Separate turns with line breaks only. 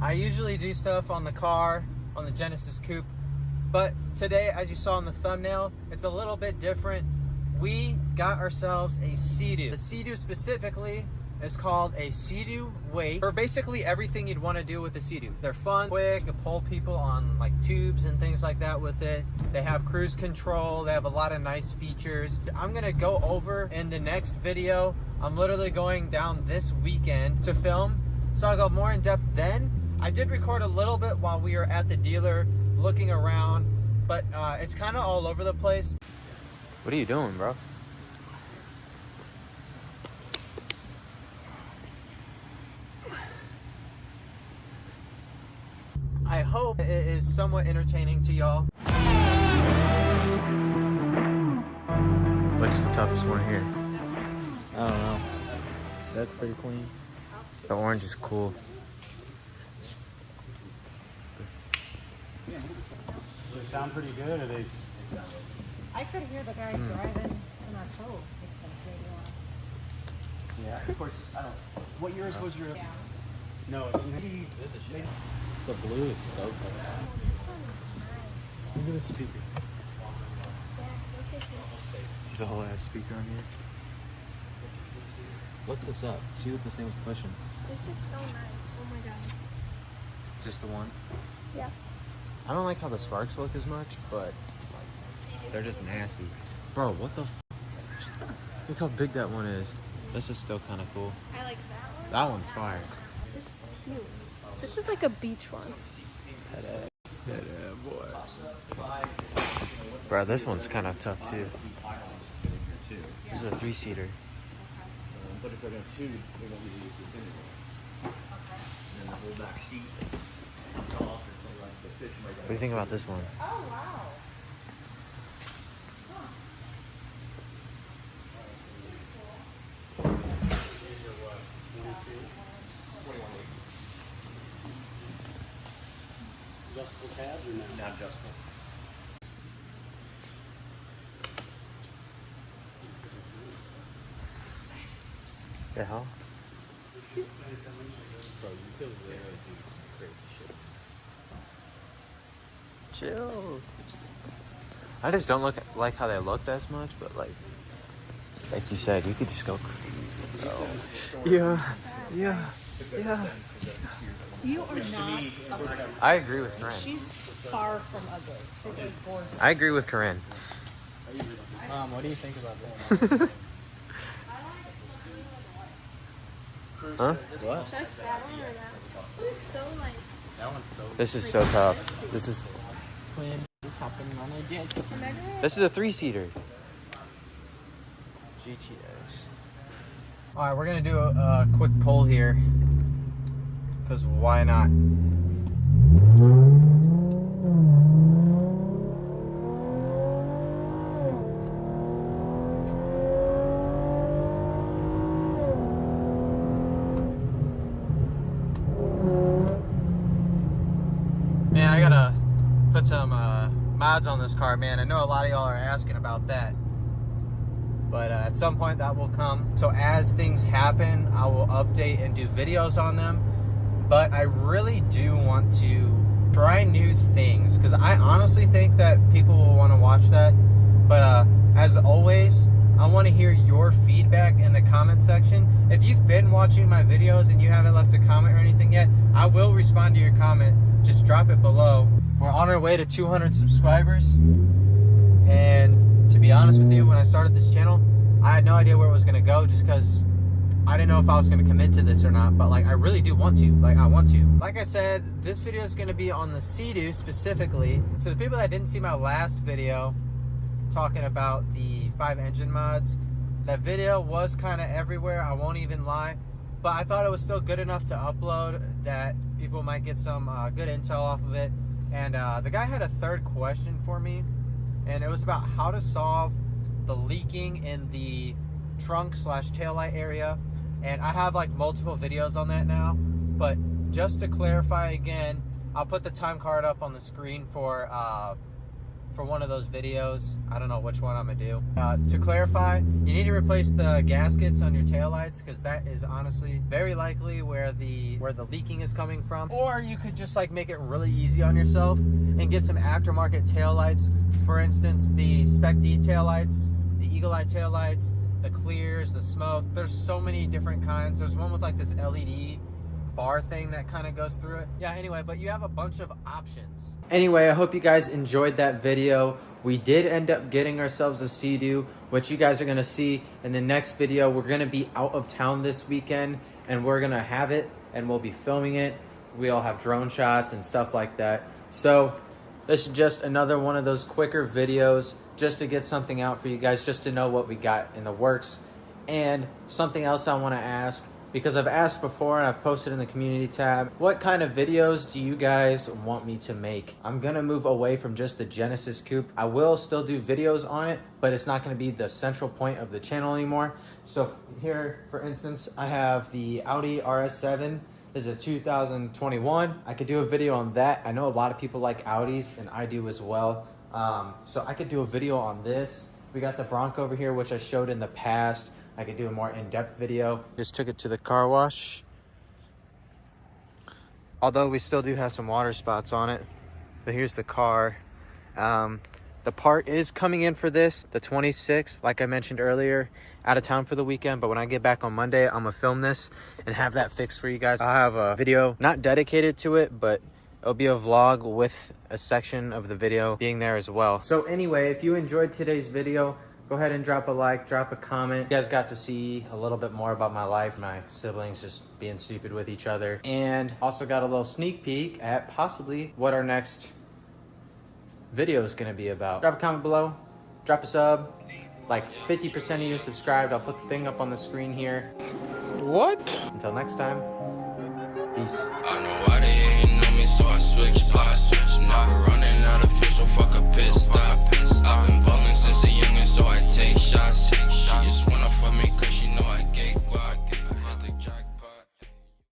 I usually do stuff on the car, on the Genesis Coupe, but today, as you saw in the thumbnail, it's a little bit different. We got ourselves a Seadoo. The Seadoo specifically is called a Seadoo Weight, for basically everything you'd want to do with the Seadoo. They're fun, quick, you pull people on like tubes and things like that with it. They have cruise control, they have a lot of nice features. I'm gonna go over in the next video. I'm literally going down this weekend to film, so I'll go more in depth then. I did record a little bit while we were at the dealer looking around, but it's kind of all over the place. What are you doing, bro? I hope it is somewhat entertaining to y'all. What's the toughest one here? I don't know. That's pretty clean. The orange is cool.
Do they sound pretty good, or they?
I could hear the guy driving in our soul.
Yeah, of course. I don't. What years was your?
Yeah.
No, it didn't.
This is shit. The blue is so cool.
This one is nice.
Look at the speaker.
Yeah, look at this.
There's a whole ass speaker on here.
Look this up. See what this thing's pushing.
This is so nice. Oh my god.
Is this the one?
Yeah.
I don't like how the sparks look as much, but they're just nasty. Bro, what the f? Look how big that one is. This is still kind of cool.
I like that one.
That one's fire.
This is cute. This is like a beach one.
Bro, this one's kind of tough too. This is a 3-seater.
But if they're gonna have two, they're gonna use this anyway. And then the whole back seat.
What do you think about this one?
Oh wow.
Adjustable tabs or not? Not adjustable.
The hell?
Bro, you feel really crazy shit.
Chill. I just don't like how they looked as much, but like you said, you could just go crazy, bro. Yeah.
You are not ugly.
I agree with Corinne.
She's far from ugly. She's like gorgeous.
I agree with Corinne.
What do you think about this?
Huh?
What?
Should I that one or that one? This is so like.
That one's so.
This is so tough. This is
Twin. What's happening on a jet?
This is a 3-seater. GTX. All right, we're gonna do a quick poll here, because why not? Man, I gotta put some mods on this car, man. I know a lot of y'all are asking about that, but at some point that will come. So as things happen, I will update and do videos on them. But I really do want to try new things, because I honestly think that people will want to watch that. But as always, I want to hear your feedback in the comment section. If you've been watching my videos and you haven't left a comment or anything yet, I will respond to your comment. Just drop it below. We're on our way to 200 subscribers, and to be honest with you, when I started this channel, I had no idea where it was going to go, just because I didn't know if I was going to commit to this or not. But like, I really do want to. Like, I want to. Like I said, this video is going to be on the Seadoo specifically. So the people that didn't see my last video talking about the 5 engine mods, that video was kind of everywhere, I won't even lie, but I thought it was still good enough to upload that people might get some good intel off of it. And the guy had a third question for me, and it was about how to solve the leaking in the trunk / taillight area. And I have like multiple videos on that now, but just to clarify again, I'll put the time card up on the screen for for one of those videos. I don't know which one I'm gonna do. To clarify, you need to replace the gaskets on your taillights, because that is honestly very likely where the leaking is coming from. Or you could just like make it really easy on yourself and get some aftermarket taillights. For instance, the Spec D taillights, the Eagle Eye taillights, the clears, the smoke. There's so many different kinds. There's one with like this LED bar thing that kind of goes through it. Yeah, anyway, but you have a bunch of options. Anyway, I hope you guys enjoyed that video. We did end up getting ourselves a Seadoo, which you guys are gonna see in the next video. We're gonna be out of town this weekend and we're gonna have it and we'll be filming it. We all have drone shots and stuff like that. So this is just another one of those quicker videos just to get something out for you guys, just to know what we got in the works. And something else I want to ask, because I've asked before and I've posted in the community tab, what kind of videos do you guys want me to make? I'm gonna move away from just the Genesis coupe. I will still do videos on it, but it's not gonna be the central point of the channel anymore. So here, for instance, I have the Audi RS7. This is a 2021. I could do a video on that. I know a lot of people like Audis, and I do as well. So I could do a video on this. We got the Bronco over here, which I showed in the past. I could do a more in-depth video. Just took it to the car wash. Although we still do have some water spots on it. But here's the car. The part is coming in for this, the 26th, like I mentioned earlier, out of town for the weekend. But when I get back on Monday, I'm gonna film this and have that fixed for you guys. I'll have a video not dedicated to it, but it'll be a vlog with a section of the video being there as well. So anyway, if you enjoyed today's video, go ahead and drop a like, drop a comment. You guys got to see a little bit more about my life, my siblings just being stupid with each other, and also got a little sneak peek at possibly what our next video is gonna be about. Drop a comment below, drop a sub. Like 50% of you subscribed. I'll put the thing up on the screen here.
What?
Until next time, peace.
I know